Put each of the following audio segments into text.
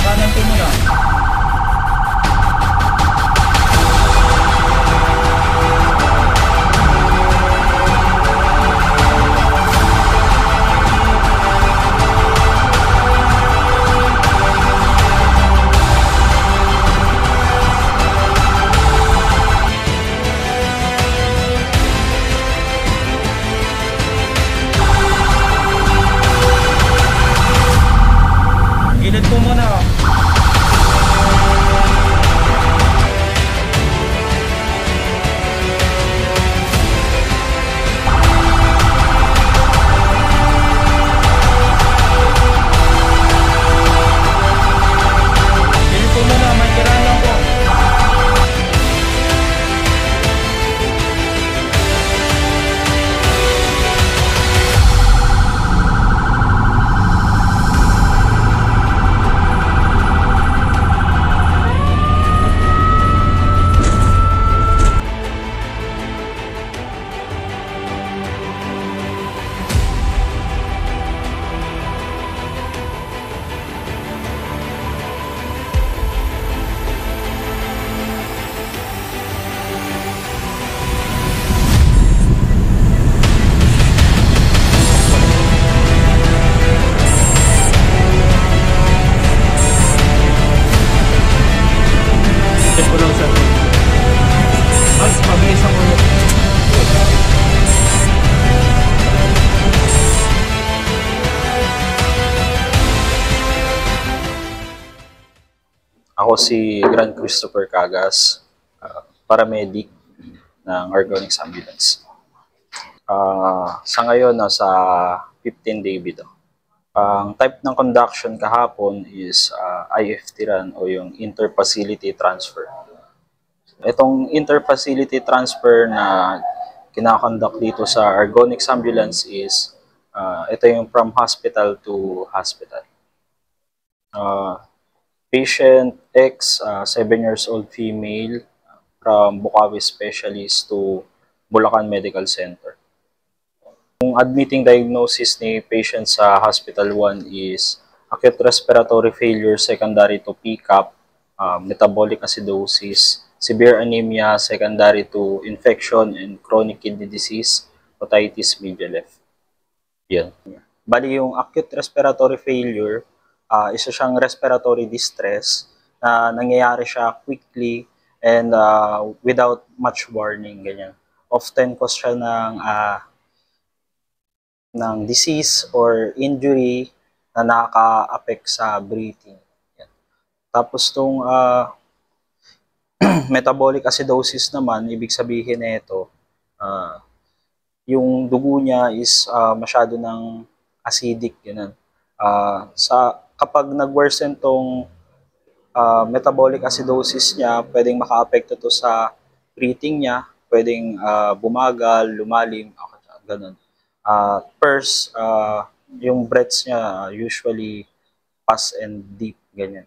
Kanan po muna. Gilid po muna. Gilid po muna, may tirahan lang po. Check ko lang sir. Mas pabilis ako ulit. Ako si Grand Christopher Cagas, paramedic ng Argonix Ambulance. Sa ngayon, nasa 15-day bito. Ang type ng conduction kahapon is IFT run o yung inter-facility transfer. Itong inter-facility transfer na kinakonduct dito sa Argonix Ambulance is ito yung from hospital to hospital. Patient X, 7 years old female, from Bukawi Specialist to Bulacan Medical Center. Yung admitting diagnosis ni patient sa Hospital 1 is acute respiratory failure secondary to PCAP, metabolic acidosis, severe anemia secondary to infection and chronic kidney disease, otitis media left. Yan. Bali yung acute respiratory failure, isa siyang respiratory distress na nangyayari siya quickly and without much warning, ganyan. Often cause siya ng disease or injury na nakaka-affect sa breathing. Yan. Tapos itong metabolic acidosis naman, ibig sabihin na ito, yung dugo niya is masyado ng acidic. Ganun. Kapag nag-worsen itong metabolic acidosis niya, pwedeng maka-apekto to sa breathing niya, pwedeng bumagal, lumalim, ganun. First, yung breaths niya usually fast and deep, ganyan.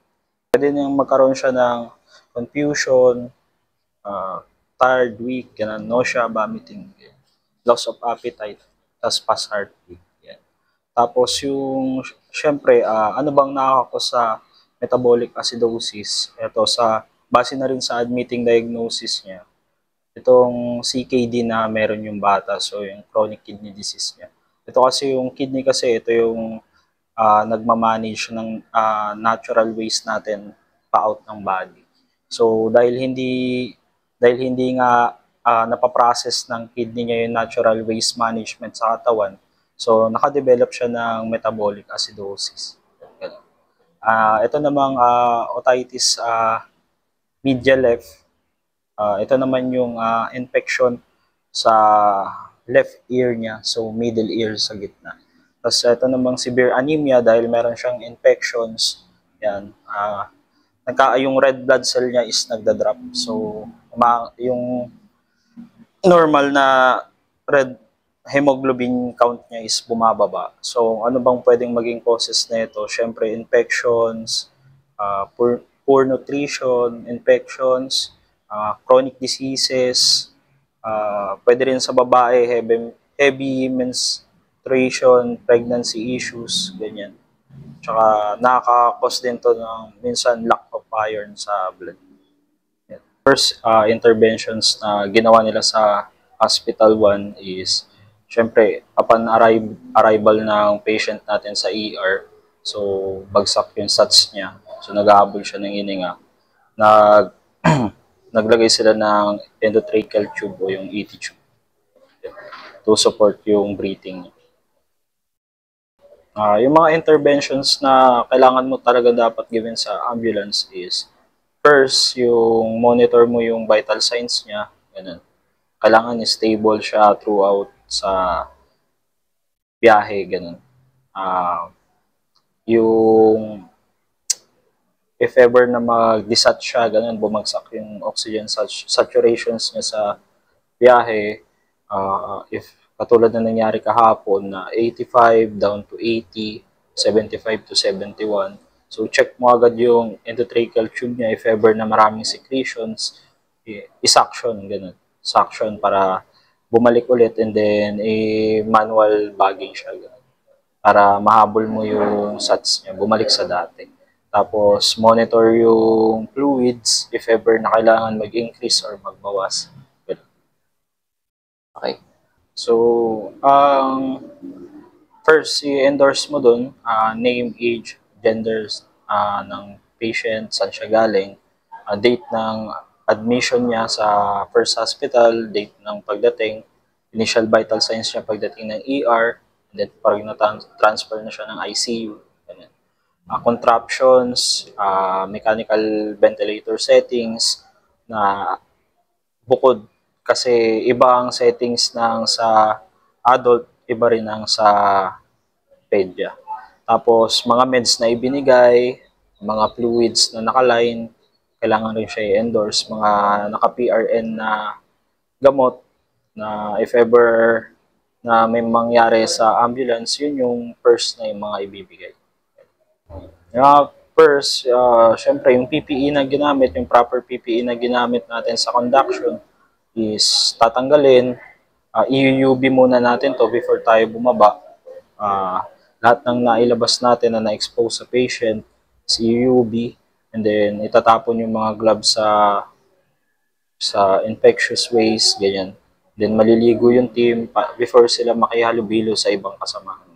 Pwede niyang magkaroon siya ng confusion, tired, weak, ganun, nausea, vomiting, ganyan. Loss of appetite, tas fast heartbeat. Yan. Tapos yung, syempre, ano bang nakakakos sa metabolic acidosis? Ito, base na rin sa admitting diagnosis niya, itong CKD na meron yung bata, so yung chronic kidney disease niya. Ito kasi yung kidney kasi, ito yung nagmamanage ng natural waste natin pa-out ng body. So dahil hindi nga napaprocess ng kidney niya yung natural waste management sa katawan, so nakadevelop siya ng metabolic acidosis. Ito namang otitis media left. Ito naman yung infection sa left ear niya, so middle ear sa gitna. Tapos ito namang severe anemia dahil meron siyang infections. Yan. Yung red blood cell niya is nagda-drop. So yung normal na red hemoglobin count niya is bumababa. So ano bang pwedeng maging causes na ito? Syempre infections, poor nutrition, infections, chronic diseases, pwede rin sa babae, heavy menstruation, pregnancy issues, ganyan. Tsaka nakaka-cause din to ng minsan lack of iron sa blood. First interventions na ginawa nila sa Hospital 1 is, syempre, upon arrival ng patient natin sa ER, so bagsak yung sats niya. So naghahabol siya ng hininga. Naglagay sila ng endotracheal tube o yung ET tube to support yung breathing niya. Yung mga interventions na kailangan mo talaga dapat gawin sa ambulance is, first, yung monitor mo yung vital signs niya. Ganun. Kailangan stable siya throughout sa biyahe. Ganun. Yung if ever na mag-desat siya, ganun, bumagsak yung oxygen saturations niya sa biyahe, if katulad na nangyari kahapon na 85 down to 80, 75 to 71, so check mo agad yung endotracheal tube niya. If ever na maraming secretions, i-suction, ganun. Suction para bumalik ulit, and then manual bagging siya, ganun, para mahabol mo yung sats niya, bumalik sa dati. Tapos, monitor yung fluids if ever na kailangan mag-increase or magbawas. Okay. So, first, i-endorse mo dun, name, age, genders ng patient, saan siya galing, date ng admission niya sa first hospital, date ng pagdating, initial vital signs niya pagdating ng ER, and then pag na-transfer na siya ng ICU. Ganyan. Contraptions, mechanical ventilator settings, na bukod kasi iba ang settings ng sa adult, iba rin ang sa pedya. Tapos mga meds na ibinigay, mga fluids na nakaline, kailangan rin siya i-endorse. Mga naka-PRN na gamot na if ever na may mangyari sa ambulance, yun yung first na yung mga ibibigay. First, syempre yung PPE na ginamit, yung proper PPE na ginamit natin sa conduction is tatanggalin. I-UV muna natin to before tayo bumaba. Lahat ng nailabas natin na na-expose sa patient is i-UV, and then itatapon yung mga gloves sa infectious waste, ganyan. Then maliligo yung team before sila makihalubilo sa ibang kasamahan.